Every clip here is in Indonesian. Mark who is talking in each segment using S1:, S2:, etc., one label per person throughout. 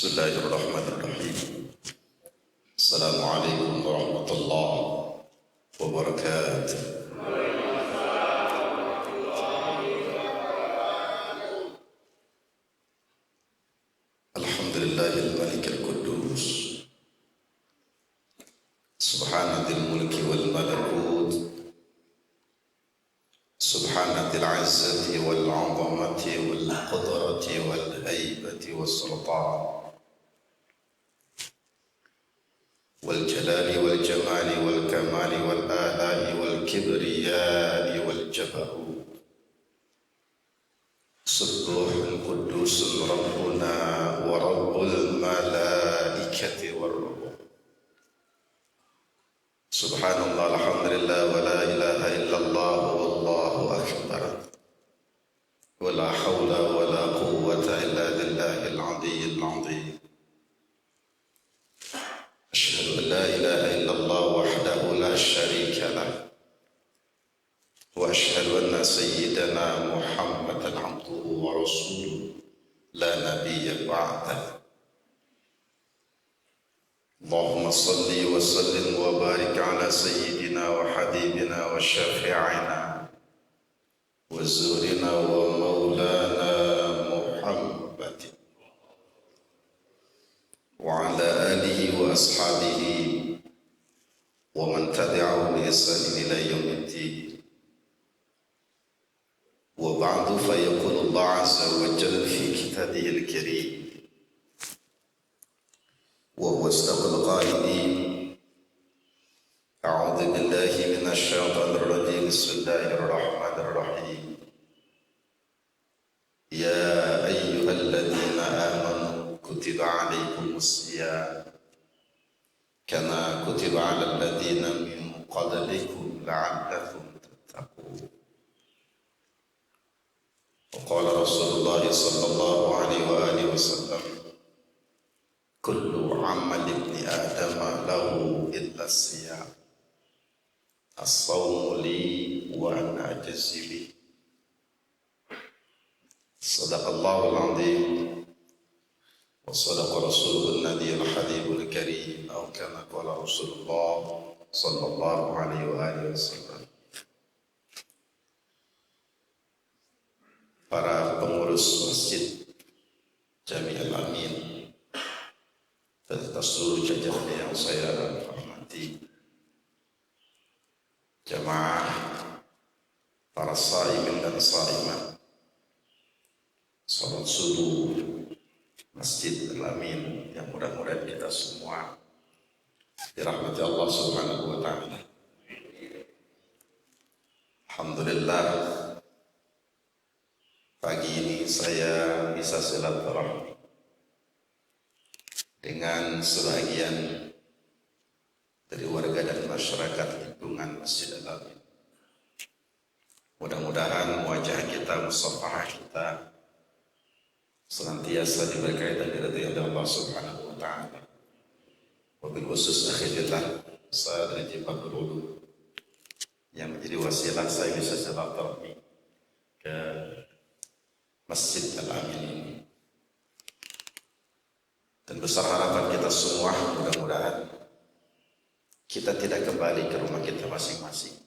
S1: Bismillahirrahmanirrahim. Assalamualaikum warahmatullahi wabarakatuh. Alhamdulillahil malikil quddus, subhanadil mulki wal malakut, subhanadil izzati wal 'azamati wal qudrati wal haibati was sultan والجلال والجمال والكمال والآلاء والكبرياء والجبروت سبوح قدوس ربنا ورب الملائكة والروح سبحان الله الحمد لله ولا إله إلا الله والله أكبر ولا حول ولا قوة إلا بالله العلي العظيم أشهد أن لا إله إلا الله وحده لا شريك له وأشهد أن سيدنا محمدا عبده ورسوله لا نبي بعده اللهم صل وسلم وبارك على سيدنا وحبيبنا وشفيعنا وزورنا ومولانا محمد وعلى آله وأصحابه ومن تبعه بإحسان إلى يوم الدين وبعد فيقول الله عز وجل في كتابه الكريم وهو أصدق القائلين أعوذ بالله من الشيطان الرجيم بسم الله الرحمن الرحيم يا أيها الذين آمنوا كتب عليكم الصيام كما كتب على الذين من قبلكم لعلكم تتقون وقال رسول الله صلى الله عليه وآله وسلم كل عمل ابن آدم له إلا الصيام الصوم لي وأنا أجزي به صدق الله العظيم وصدق رسوله النبي الحبيب الكريم أو كما قال رسول الله صلى الله عليه وآله وسلم. Para pengurus masjid Jami'al Amin serta seluruh jajaran yang saya hormati, jamaah, para shaimin dan shaimat, salat subuh Masjid Al-Amin yang mudah-mudahan kita semua dirahmati Allah Subhanahu wa ta'ala. Alhamdulillah, pagi ini saya bisa silaturahmi dengan sebagian dari warga dan masyarakat lingkungan Masjid Al-Amin. Mudah-mudahan wajah kita, musafahah kita senantiasa diberkahi dan diridhai oleh Allah Subhanahu wa ta'ala. Wabil khusus akhirullah saya dari Jibabul Ulu yang menjadi wasilah saya bisa silaturahmi ke Masjid Al-Amin ini. Dan besar harapan kita semua mudah-mudahan kita tidak kembali ke rumah kita masing-masing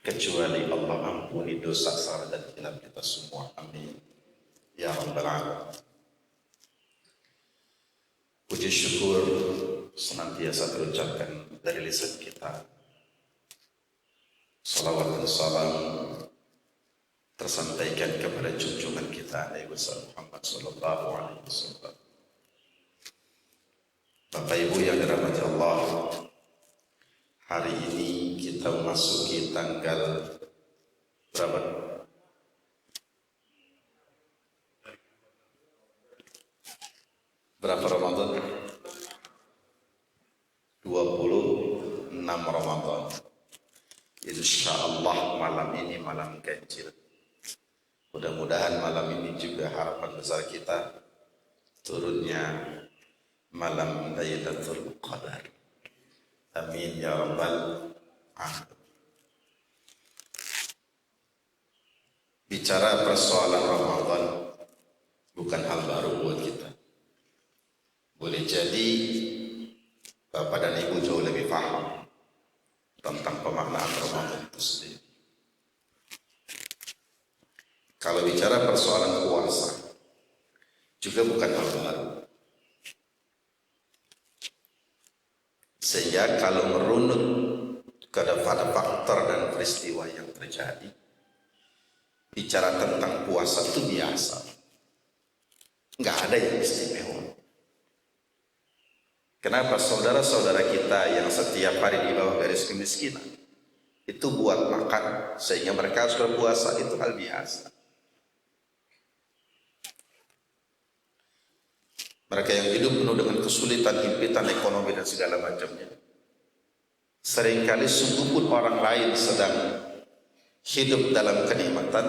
S1: kecuali Allah ampuni dosa, salah dan hilaf kita semua. Amin ya rabbal alamin. Puji syukur senantiasa terucapkan dari lisan kita. Salawat dan salam tersampaikan kepada junjungan kita Nabi Muhammad sallallahu alaihi wasallam. Bapak Ibu yang dirahmati Allah, hari ini kita memasuki tanggal berapa? Berapa Ramadan? 26 Ramadan. Insyaallah malam ini malam ganjil. Mudah-mudahan malam ini juga harapan besar kita turunnya malam Lailatul Qadar. Amin ya rabbal alamin. Bicara persoalan Ramadan bukan hal baru buat kita. Boleh jadi Bapak dan Ibu jauh lebih paham tentang pemaknaan Ramadan itu sendiri. Kalau bicara persoalan puasa, juga bukan hal baru. Sehingga kalau merunut kepada faktor dan peristiwa yang terjadi, bicara tentang puasa itu biasa. Nggak ada yang istimewa. Kenapa saudara-saudara kita yang setiap hari di bawah garis kemiskinan itu buat makan sehingga mereka harus berpuasa, itu hal biasa. Mereka yang hidup penuh dengan kesulitan, himpitan ekonomi dan segala macamnya. Seringkali sungguh pun orang lain sedang hidup dalam kenikmatan,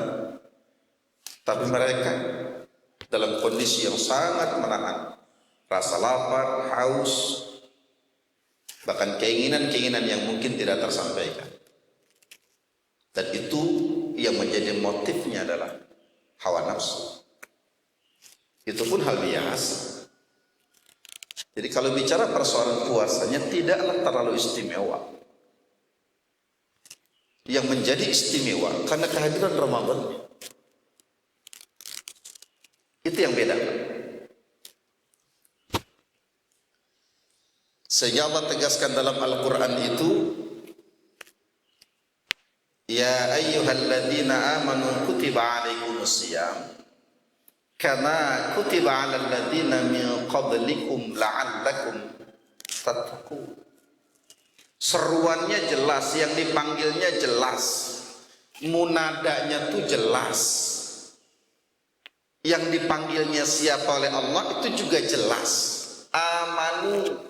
S1: tapi mereka dalam kondisi yang sangat menahan rasa lapar, haus, bahkan keinginan-keinginan yang mungkin tidak tersampaikan. Dan itu yang menjadi motifnya adalah hawa nafsu. Itu pun hal biasa. Jadi kalau bicara persoalan puasanya tidaklah terlalu istimewa. Yang menjadi istimewa karena kehadiran Ramadan. Itu yang beda. Sehingga Allah tegaskan dalam Al-Quran itu, ya ayyuhalladzina amanu kutiba alaikumusiyam kama kutiba alal ladzina min qablikum la'allakum tattaqun. Seruannya jelas, yang dipanggilnya jelas, munadanya tuh jelas. Yang dipanggilnya siapa oleh Allah itu juga jelas. Amanu,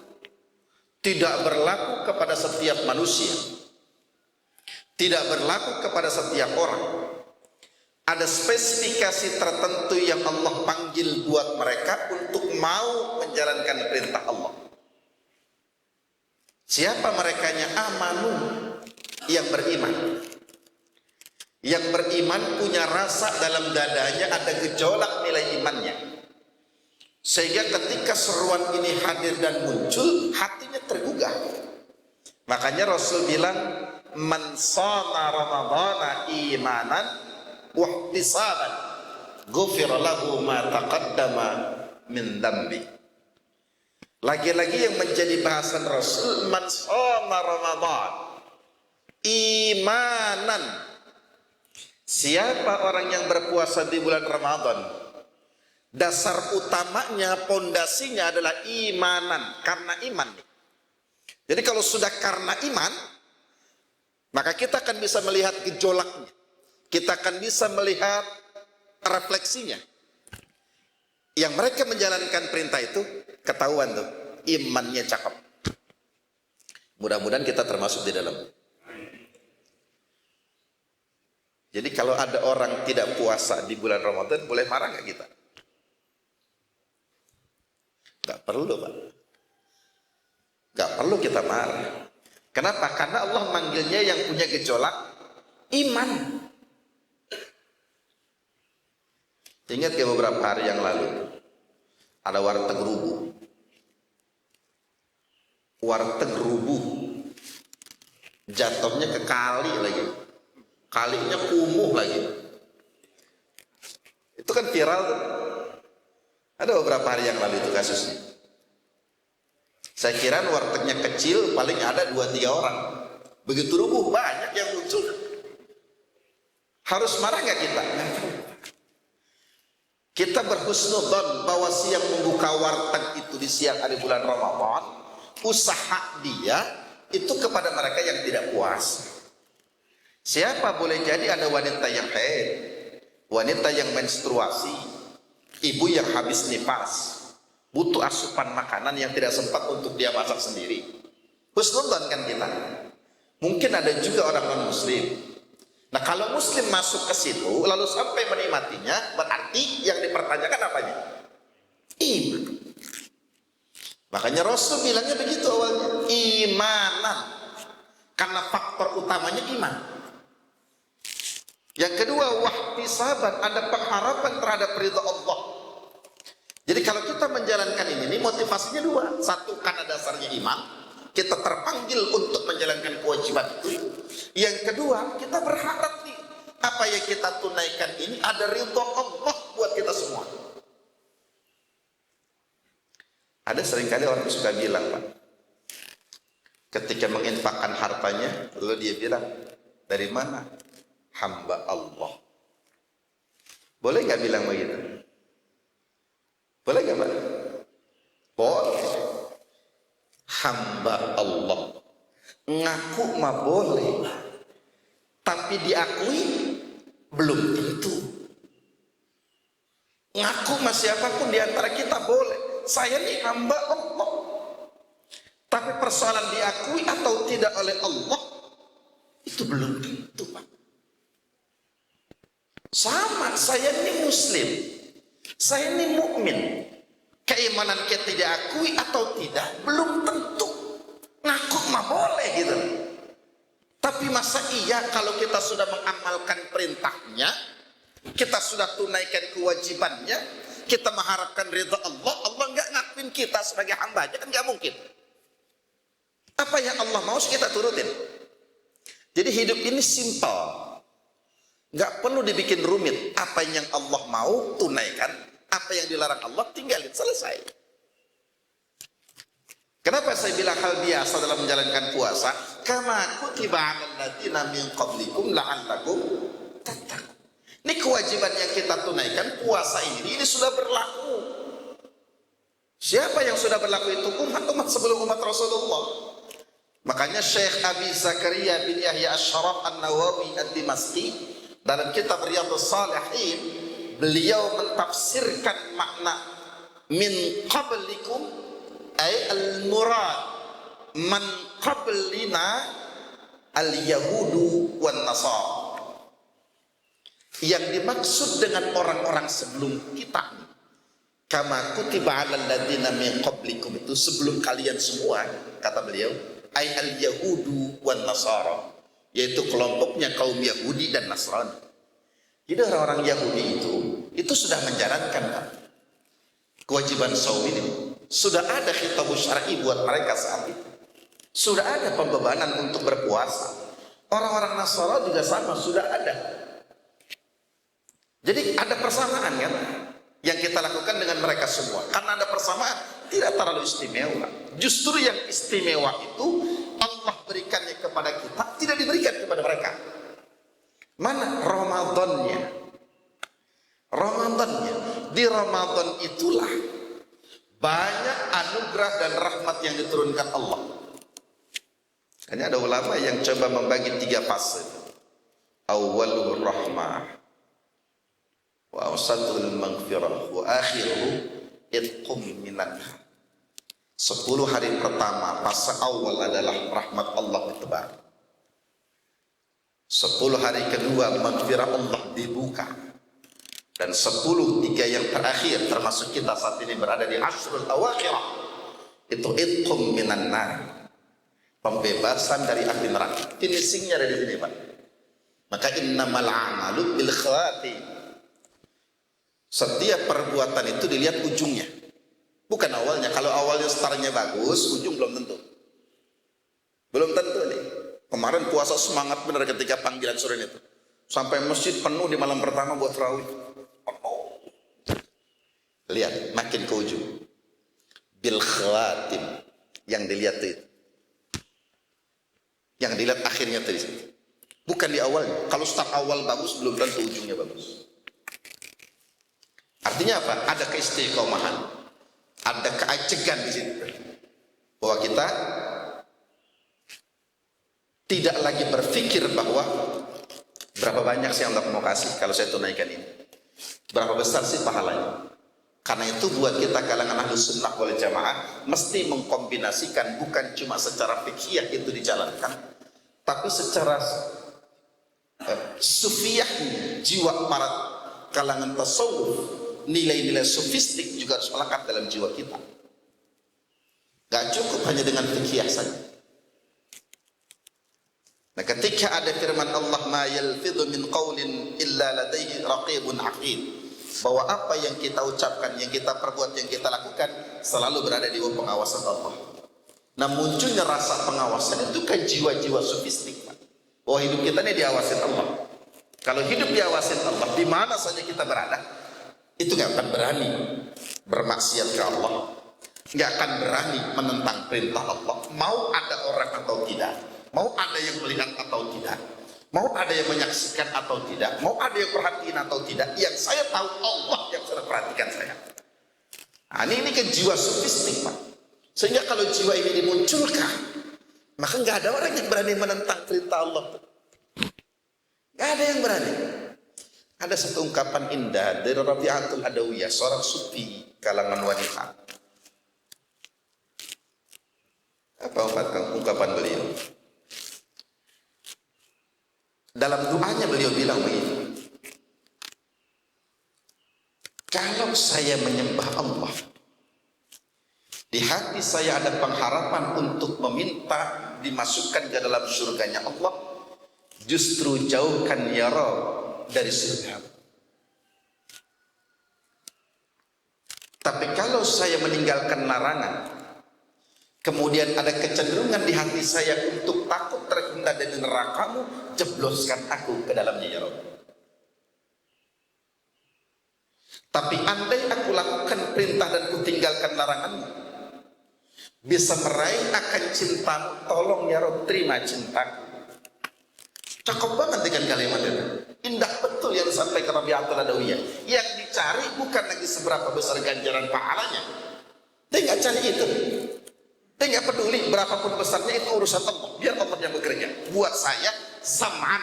S1: tidak berlaku kepada setiap manusia, tidak berlaku kepada setiap orang. Ada spesifikasi tertentu yang Allah panggil buat mereka untuk mau menjalankan perintah Allah. Siapa merekanya? Amanu, yang beriman. Yang beriman punya rasa dalam dadanya, ada gejolak nilai imannya. Sehingga ketika seruan ini hadir dan muncul, hatinya tergugah. Makanya Rasul bilang, man shoma ramadhana imanan wahtisaban ghufira lahu ma taqaddama min dambi. Lagi-lagi yang menjadi bahasan Rasul, man shoma ramadhan imanan. Siapa orang yang berpuasa di bulan Ramadan, dasar utamanya, pondasinya adalah imanan, karena iman. Jadi kalau sudah karena iman, maka kita akan bisa melihat gejolaknya, kita akan bisa melihat refleksinya. Yang mereka menjalankan perintah itu ketahuan tuh, imannya cakep. Mudah-mudahan kita termasuk di dalam. Jadi kalau ada orang tidak puasa di bulan Ramadan, boleh marah nggak kita? Nggak perlu, Pak. Nggak perlu kita marah. Kenapa? Karena Allah manggilnya yang punya gejolak iman. Ingat ya, beberapa hari yang lalu ada warteg rubuh. Warteg rubuh, jatuhnya ke kali lagi, kalinya kumuh lagi. Itu kan viral tuh. Ada beberapa hari yang lalu itu kasusnya. Saya kira wartegnya kecil, paling ada 2-3 orang. Begitu rubuh, banyak yang muncul. Harus marah nggak kita? Kita berhusnudzon bahwa siang membuka warteg itu di siang hari bulan Ramadan, usaha dia itu kepada mereka yang tidak puasa. Siapa boleh jadi ada wanita yang haid, wanita yang menstruasi, ibu yang habis nifas, butuh asupan makanan yang tidak sempat untuk dia masak sendiri. Husnudzon kan kita. Mungkin ada juga orang non muslim. Nah kalau muslim masuk ke situ lalu sampai menikmatinya, berarti yang dipertanyakan apanya? Iman. Makanya Rasul bilangnya begitu awalnya, imanan. Karena faktor utamanya iman. Yang kedua, wahtisaban, ada pengharapan terhadap ridha Allah. Jadi kalau kita menjalankan ini motivasinya dua. Satu, karena dasarnya iman, kita terpanggil untuk menjalankan kewajiban itu. Yang kedua, kita berharap nih, apa yang kita tunaikan ini ada ridho Allah buat kita semua. Ada seringkali orang suka bilang, Pak, ketika menginfakkan hartanya, lalu dia bilang, dari mana? Hamba Allah. Boleh nggak bilang begitu? Boleh nggak, Pak? Boleh. Hamba Allah. Ngaku mah boleh, tapi diakui belum tentu. Ngaku mah siapapun di antara kita boleh. Saya nih hamba Allah. Tapi persoalan diakui atau tidak oleh Allah, itu belum tentu, Pak. Sama, saya ini muslim, saya ini mukmin. Keimanan kita diakui atau tidak belum tentu. Ngaku mah boleh gitu. Tapi masa iya kalau kita sudah mengamalkan perintahnya, kita sudah tunaikan kewajibannya, kita mengharapkan ridha Allah, Allah nggak ngakuin kita sebagai hambanya, kan nggak mungkin. Apa yang Allah mau kita turutin. Jadi hidup ini simpel. Nggak perlu dibikin rumit. Apa yang Allah mau, tunaikan. Apa yang dilarang Allah, tinggalin. Selesai. Kenapa saya bilang hal biasa dalam menjalankan puasa? Kama kutiba 'alal ladzina min qablikum la'allakum tattaqun. Ini kewajiban yang kita tunaikan, puasa ini sudah berlaku. Siapa yang sudah berlaku itu? Umat sebelum umat Rasulullah. Makanya Syekh Abi Zakaria bin Yahya Asy-Syaraf An-Nawawi Ad-Dimashqi dalam kitab Riyadhus Shalihin, beliau mentafsirkan makna min qablikum ay al-murad man qablina al-yahudu wan nasara. Yang dimaksud dengan orang-orang sebelum kita, kama kutiba 'alal ladzina min qablikum, itu sebelum kalian semua, kata beliau, ay al-yahudu wan nasara, yaitu kelompoknya kaum Yahudi dan Nasrani. Jadi orang-orang Yahudi itu sudah menjalankan kewajiban saum ini. Sudah ada khitabus syar'i buat mereka saat itu. Sudah ada pembebanan untuk berpuasa. Orang-orang Nasrani juga sama, sudah ada. Jadi ada persamaan kan yang kita lakukan dengan mereka semua. Karena ada persamaan, tidak terlalu istimewa. Justru yang istimewa itu Allah berikannya kepada kita, tidak diberikan kepada mereka. Mana Ramadannya? Ramadannya, di Ramadan itulah banyak anugerah dan rahmat yang diturunkan Allah. Hanya ada ulama yang coba membagi 3 fase. Awwalur rahmah, wa awsatul maghfirah, wa akhiruhu itqum minan. 10 hari pertama, fase awal adalah rahmat Allah ditebar. 10 hari kedua, maghfirah Allah dibuka. Dan 10-3 yang terakhir, termasuk kita saat ini berada di ashrul awakhirah, itu itqum minan nar, pembebasan dari api neraka. Finishingnya ada di sini, Pak. Maka innamal a'malu bil khawatim. Setiap perbuatan itu dilihat ujungnya, bukan awalnya. Kalau awalnya startnya bagus, ujung belum tentu. Belum tentu nih. Kemarin puasa semangat benar ketika panggilan sore itu. Sampai masjid penuh di malam pertama buat tarawih. Oh. Lihat, makin ke ujung. Bil khawatim. Yang dilihat itu. Yang dilihat akhirnya tadi. Bukan di awalnya. Kalau start awal bagus, belum tentu ujungnya bagus. Artinya apa? Ada keistiqomahan. Ada keajegan di situ. Bahwa kita tidak lagi berpikir bahwa berapa banyak sih yang Allah mau kasih kalau saya tunaikan ini. Berapa besar sih pahalanya. Karena itu buat kita kalangan ahlu sunnah wal jamaah mesti mengkombinasikan, bukan cuma secara fikih itu dijalankan, tapi secara sufiyahnya, jiwa para kalangan tasawuf, nilai-nilai sofistik juga harus melekat dalam jiwa kita. Gak cukup hanya dengan fikih saja. Nah, ketika ada firman Allah, ma yalfidhu min qawlin illa ladaihi raqibun atid, bahwa apa yang kita ucapkan, yang kita perbuat, yang kita lakukan selalu berada di bawah pengawasan Allah. Nah, munculnya rasa pengawasan itu kan jiwa-jiwa sufistik, Pak. Bahwa hidup kita ini diawasin Allah. Kalau hidup diawasin Allah, di mana saja kita berada, itu nggak akan berani bermaksiat ke Allah, nggak akan berani menentang perintah Allah. Mau ada orang atau tidak, mau ada yang melihat atau tidak, mau ada yang menyaksikan atau tidak, mau ada yang perhatiin atau tidak, yang saya tahu Allah yang sudah perhatikan saya. Nah, ini kan jiwa sufistik, Pak. Sehingga kalau jiwa ini dimunculkan, maka nggak ada orang yang berani menentang perintah Allah. Nggak ada yang berani. Ada satu ungkapan indah dari Rabi'atul Adawiyah, seorang sufi kalangan wanita. Apa ungkapan beliau? Dalam doanya beliau bilang begini, kalau saya menyembah Allah, di hati saya ada pengharapan untuk meminta dimasukkan ke dalam surganya Allah, justru jauhkan ya Rabb dari surga. Tapi kalau saya meninggalkan larangan, kemudian ada kecenderungan di hati saya untuk takut terhindar dari nerakamu, jebloskan aku ke dalamnya ya Rabb. Tapi andai aku lakukan perintah dan ku tinggalkan laranganmu, bisa meraih akan cintamu, tolong ya Rabb terima cintaku. Cakep banget dengan kalimat itu. Indah betul yang disampaikan Rabi'atul Adawiyah. Yang dicari bukan lagi seberapa besar ganjaran pahalanya. Dia nggak cari itu. Dia nggak peduli berapapun besarnya, itu urusan Allah. Biar Allah yang bekerja. Buat saya sama